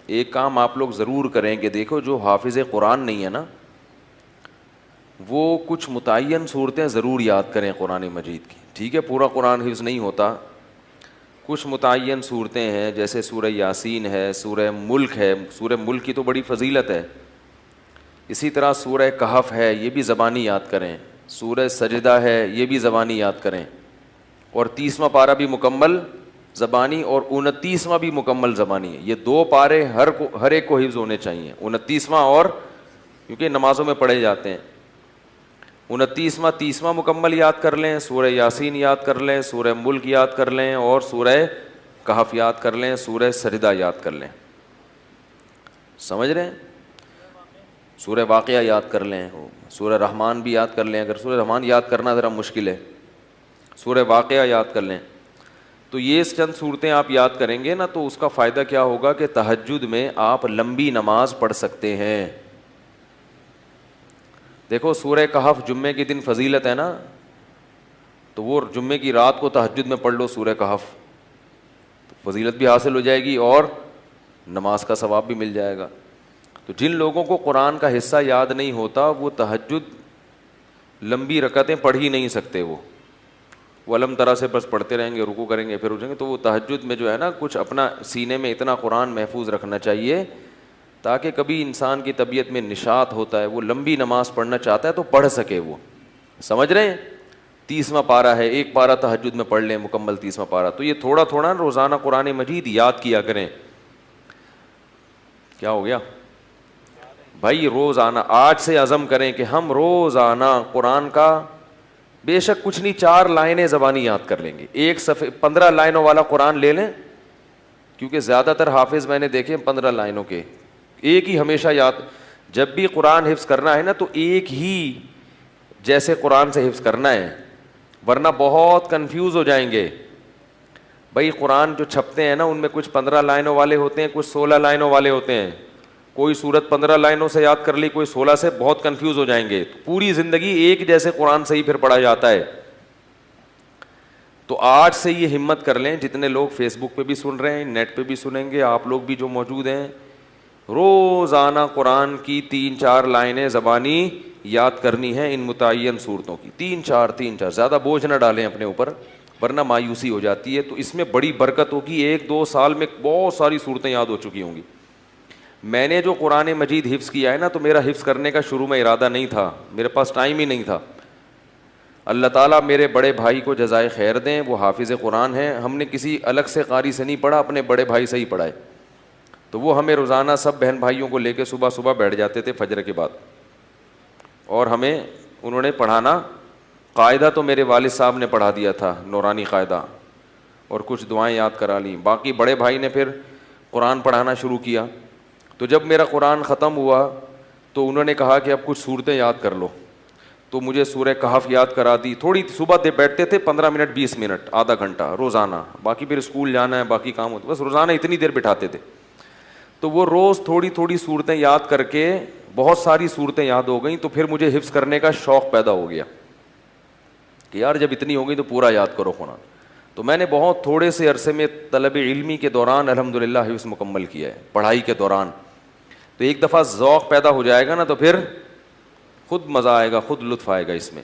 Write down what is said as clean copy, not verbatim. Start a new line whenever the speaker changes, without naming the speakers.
ایک کام آپ لوگ ضرور کریں کہ دیکھو جو حافظ قرآن نہیں ہے نا وہ کچھ متعین صورتیں ضرور یاد کریں قرآن مجید کی. ٹھیک ہے, پورا قرآن حفظ نہیں ہوتا, کچھ متعین صورتیں ہیں جیسے سورہ یاسین ہے, سورہ ملک ہے. سورہ ملک کی تو بڑی فضیلت ہے. اسی طرح سورہ کہف ہے, یہ بھی زبانی یاد کریں. سورہ سجدہ ہے, یہ بھی زبانی یاد کریں. اور 30واں پارہ بھی مکمل زبانی اور 29واں بھی مکمل زبانی ہے. یہ 2 پارے ہر ایک کو حفظ ہونے چاہیے, 29واں اور کیونکہ نمازوں میں پڑھے جاتے ہیں. 29واں 30واں مکمل یاد کر لیں, سورہ یاسین یاد کر لیں, سورہ ملک یاد کر لیں, اور سورہ کہف یاد کر لیں, سورہ سجدہ یاد کر لیں. سمجھ رہے ہیں؟ سورہ واقعہ یاد کر لیں, سورہ رحمان بھی یاد کر لیں. اگر سورہ رحمان یاد کرنا ذرا مشکل ہے, سورہ واقعہ یاد کر لیں. تو یہ چند صورتیں آپ یاد کریں گے نا تو اس کا فائدہ کیا ہوگا کہ تہجد میں آپ لمبی نماز پڑھ سکتے ہیں. دیکھو سورہ کہف جمعے کے دن فضیلت ہے نا, تو وہ جمعے کی رات کو تہجد میں پڑھ لو سورہ کہف, تو فضیلت بھی حاصل ہو جائے گی اور نماز کا ثواب بھی مل جائے گا. تو جن لوگوں کو قرآن کا حصہ یاد نہیں ہوتا وہ تہجد لمبی رکعتیں پڑھ ہی نہیں سکتے. وہ علم طرح سے بس پڑھتے رہیں گے, رکوع کریں گے پھر اٹھیں گے. تو وہ تہجد میں جو ہے نا کچھ اپنا سینے میں اتنا قرآن محفوظ رکھنا چاہیے تاکہ کبھی انسان کی طبیعت میں نشاط ہوتا ہے, وہ لمبی نماز پڑھنا چاہتا ہے تو پڑھ سکے. وہ سمجھ رہے ہیں؟ 30واں پارہ ہے, ایک پارہ تہجد میں پڑھ لیں مکمل 30واں پارہ. تو یہ تھوڑا تھوڑا روزانہ قرآن مجید یاد کیا کریں. کیا ہو گیا بھائی؟ روزانہ آج سے عزم کریں کہ ہم روزانہ قرآن کا بے شک کچھ نہیں 4 لائنیں زبانی یاد کر لیں گے. ایک صفحے 15 لائنوں والا قرآن لے لیں, کیونکہ زیادہ تر حافظ میں نے دیکھے 15 لائنوں کے, ایک ہی ہمیشہ یاد. جب بھی قرآن حفظ کرنا ہے نا تو ایک ہی جیسے قرآن سے حفظ کرنا ہے, ورنہ بہت کنفیوز ہو جائیں گے. بھائی قرآن جو چھپتے ہیں نا ان میں کچھ 15 لائنوں والے ہوتے ہیں, کچھ 16 لائنوں والے ہوتے ہیں. کوئی سورت 15 لائنوں سے یاد کر لی, کوئی 16 سے, بہت کنفیوز ہو جائیں گے. پوری زندگی ایک جیسے قرآن سے ہی پھر پڑھا جاتا ہے. تو آج سے یہ ہمت کر لیں, جتنے لوگ فیس بک پہ بھی سن رہے ہیں, نیٹ پہ بھی سنیں گے, آپ لوگ بھی جو موجود ہیں, روزانہ قرآن کی 3-4 لائنیں زبانی یاد کرنی ہیں ان متعین صورتوں کی. 3-4 زیادہ بوجھ نہ ڈالیں اپنے اوپر ورنہ مایوسی ہو جاتی ہے. تو اس میں بڑی برکت ہوگی, 1-2 سال میں بہت ساری صورتیں یاد ہو چکی ہوں گی. میں نے جو قرآن مجید حفظ کیا ہے نا تو میرا حفظ کرنے کا شروع میں ارادہ نہیں تھا, میرے پاس ٹائم ہی نہیں تھا. اللہ تعالیٰ میرے بڑے بھائی کو جزائے خیر دیں, وہ حافظ قرآن ہیں. ہم نے کسی الگ سے قاری سے نہیں پڑھا, اپنے بڑے بھائی سے ہی پڑھا ہے. تو وہ ہمیں روزانہ سب بہن بھائیوں کو لے کے صبح بیٹھ جاتے تھے فجر کے بعد, اور ہمیں انہوں نے پڑھانا. قاعدہ تو میرے والد صاحب نے پڑھا دیا تھا, نورانی قاعدہ, اور کچھ دعائیں یاد کرا لیں. باقی بڑے بھائی نے پھر قرآن پڑھانا شروع کیا. تو جب میرا قرآن ختم ہوا تو انہوں نے کہا کہ اب کچھ صورتیں یاد کر لو. تو مجھے سورہ کہف یاد کرا دی. تھوڑی صبح دے بیٹھتے تھے 15 منٹ 20 منٹ آدھا گھنٹہ روزانہ, باقی پھر اسکول جانا ہے باقی کام ہوتا, بس روزانہ اتنی دیر بٹھاتے تھے. تو وہ روز تھوڑی صورتیں یاد کر کے بہت ساری صورتیں یاد ہو گئیں. تو پھر مجھے حفظ کرنے کا شوق پیدا ہو گیا کہ یار جب اتنی ہو گئی تو پورا یاد کرو قرآن. تو میں نے بہت تھوڑے سے عرصے میں طلب علمی کے دوران الحمدللہ حفظ مکمل کیا ہے, پڑھائی کے دوران. تو ایک دفعہ ذوق پیدا ہو جائے گا نا تو پھر خود مزہ آئے گا, خود لطف آئے گا اس میں.